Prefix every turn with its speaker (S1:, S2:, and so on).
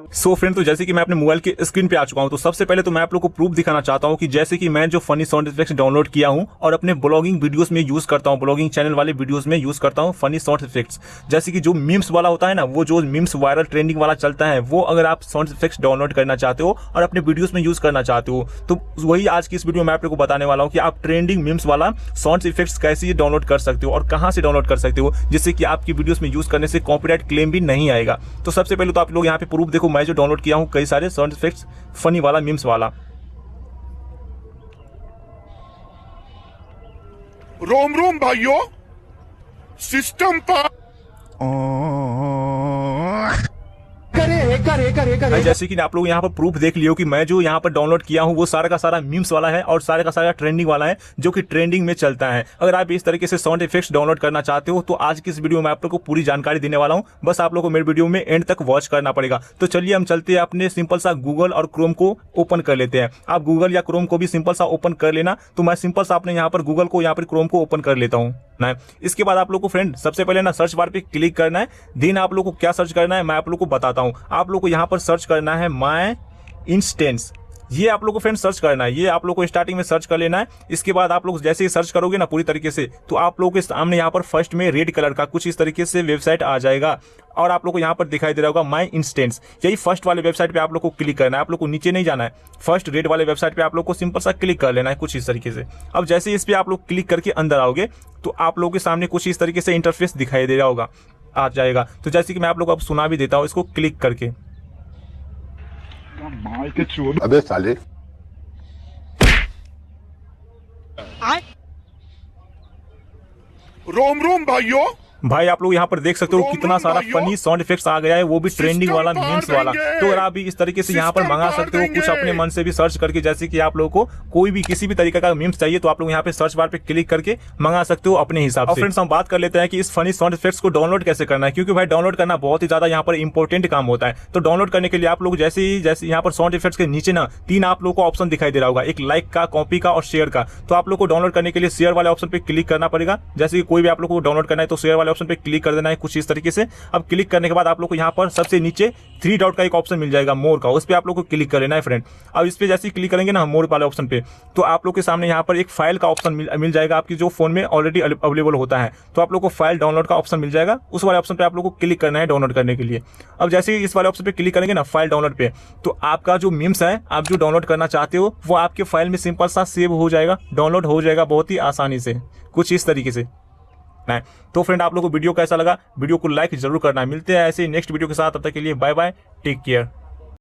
S1: So friend, तो जैसे कि मैं अपने मोबाइल के स्क्रीन पे आ चुका हूं, तो सबसे पहले तो मैं आप लोग को प्रूफ दिखाना चाहता हूं कि जैसे कि मैं जो फनी साउंड इफेक्ट्स डाउनलोड किया हूं और अपने ब्लॉगिंग वीडियोस में यूज करता हूं, ब्लॉगिंग चैनल वाले वीडियोस में यूज करता हूं फनी साउंड इफेक्ट्स। जैसे कि जो मीम्स वाला होता है ना, वो जो मीम्स वायरल ट्रेंडिंग वाला चलता है, वो अगर आप साउंड इफेक्ट्स डाउनलोड करना चाहते हो और अपने वीडियोस में यूज करना चाहते हो, तो वही आज की इस वीडियो में आप लोग को बताने वाला हूं कि आप ट्रेंडिंग मीम्स वाला साउंड इफेक्ट्स कैसे डाउनलोड कर सकते हो और कहां से डाउनलोड कर सकते हो, जिससे कि आपकी वीडियोस में यूज करने से कॉपीराइट क्लेम भी नहीं आएगा। तो सबसे पहले तो आप लोग यहाँ पे प्रूफ देखो, मैं जो डाउनलोड किया हूँ कई सारे साउंड इफेक्ट्स फनी वाला, मीम्स वाला।
S2: रोम रोम भाइयों, सिस्टम पर करे।
S1: जैसे कि आप लोग यहाँ पर प्रूफ देख लियो कि मैं जो यहाँ पर डाउनलोड किया हूँ वो सारा का सारा मीम्स वाला है और सारा का सारा ट्रेंडिंग वाला है, जो कि ट्रेंडिंग में चलता है। अगर आप इस तरीके से साउंड इफेक्ट्स डाउनलोड करना चाहते हो तो आज की इस वीडियो में आप लोग को पूरी जानकारी देने वाला हूँ। बस आप लोग को मेरे वीडियो में एंड तक वॉच करना पड़ेगा। तो चलिए हम चलते हैं, अपने सिंपल सा गूगल और क्रोम को ओपन कर लेते हैं। आप गूगल या क्रोम को भी सिंपल सा ओपन कर लेना। तो मैं सिंपल सा अपने यहाँ पर गूगल को, यहाँ पर क्रोम को ओपन कर लेता हूँ ना। इसके बाद आप लोग को फ्रेंड सबसे पहले ना सर्च बार पे क्लिक करना है। देन आप लोग को क्या सर्च करना है मैं आप लोग को बताता हूँ। आप लोग को यहाँ पर सर्च करना है माय इंस्टेंस। ये आप लोग को फ्रेंड सर्च करना है, ये आप लोग को स्टार्टिंग में सर्च कर लेना है। इसके बाद आप लोग जैसे ही सर्च करोगे ना पूरी तरीके से, तो आप लोगों के सामने यहाँ पर फर्स्ट में रेड कलर का कुछ इस तरीके से वेबसाइट आ जाएगा और आप लोग को यहाँ पर दिखाई दे रहा होगा माय इंस्टेंस। यही फर्स्ट वाले वेबसाइट पे आप लोग को क्लिक करना है। आप लोग को नीचे नहीं जाना है, फर्स्ट रेड वाले वेबसाइट पे आप लोग को सिंपल सा क्लिक कर लेना है कुछ इस तरीके से। अब जैसे ही इस पे आप लोग क्लिक करके अंदर आओगे तो आप लोगों के सामने कुछ इस तरीके से इंटरफेस दिखाई दे रहा होगा, आ जाएगा। तो जैसे कि मैं आप लोग को अब सुना भी देता हूँ इसको क्लिक करके।
S2: अबे साले, रोम रोम भाइयों,
S1: भाई आप लोग यहाँ पर देख सकते हो कितना सारा फनी साउंड इफेक्ट्स आ गया है, वो भी ट्रेंडिंग वाला, मीम्स वाला। तो अगर आप भी इस तरीके से यहाँ पर मंगा सकते हो कुछ अपने मन से भी सर्च करके। जैसे कि आप लोगों को कोई भी किसी भी तरीके का मीम्स चाहिए तो आप लोग यहाँ पे सर्च बार पे क्लिक करके मंगा सकते हो अपने हिसाब से। फ्रेंड्स हम बात कर लेते हैं कि इस फनी साउंड इफेक्ट्स को डाउनलोड कैसे करना है, क्योंकि भाई डाउनलोड करना बहुत ही ज्यादा यहाँ पर इंपॉर्टेंट काम होता है। तो डाउनलोड करने के लिए आप लोग जैसे यहाँ पर साउंड इफेक्ट्स के नीचे ना तीन आप लोग को ऑप्शन दिखाई दे रहा होगा, एक लाइक का, कॉपी का और शेयर का। तो आप लोग को डाउनलोड करने के लिए शेयर वाले ऑप्शन पे क्लिक करना पड़ेगा। जैसे कि कोई भी आप लोग को डाउनलोड करना है तो शेयर वाले ऑप्शन पे क्लिक कर देना है कुछ इस तरीके से। अब क्लिक करने के बाद आप लोग को यहाँ पर सबसे नीचे थ्री डॉट का एक ऑप्शन मिल जाएगा मोर का, उस पे आप लोग को क्लिक कर लेना है फ्रेंड। अब इस पे जैसे ही क्लिक करेंगे ना मोर वाले ऑप्शन पे, तो आप लोग के सामने यहाँ पर एक फाइल का ऑप्शन मिल जाएगा, आपकी जो फोन में ऑलरेडी अवेलेबल होता है। तो आप लोग को फाइल डाउनलोड का ऑप्शन मिल जाएगा, उस वाले ऑप्शन पे आप लोग को क्लिक करना है डाउनलोड करने के लिए। अब जैसे ही इस वाले ऑप्शन पे क्लिक करेंगे ना फाइल डाउनलोड पे, तो आपका जो मीम्स है आप जो डाउनलोड करना चाहते हो वो आपके फाइल में सिंपल सा सेव हो जाएगा, डाउनलोड हो जाएगा बहुत ही आसानी से कुछ इस तरीके से। तो फ्रेंड आप लोगों को वीडियो कैसा लगा, वीडियो को लाइक जरूर करना है। मिलते हैं ऐसे नेक्स्ट वीडियो के साथ, तब तक के लिए बाय बाय, टेक केयर।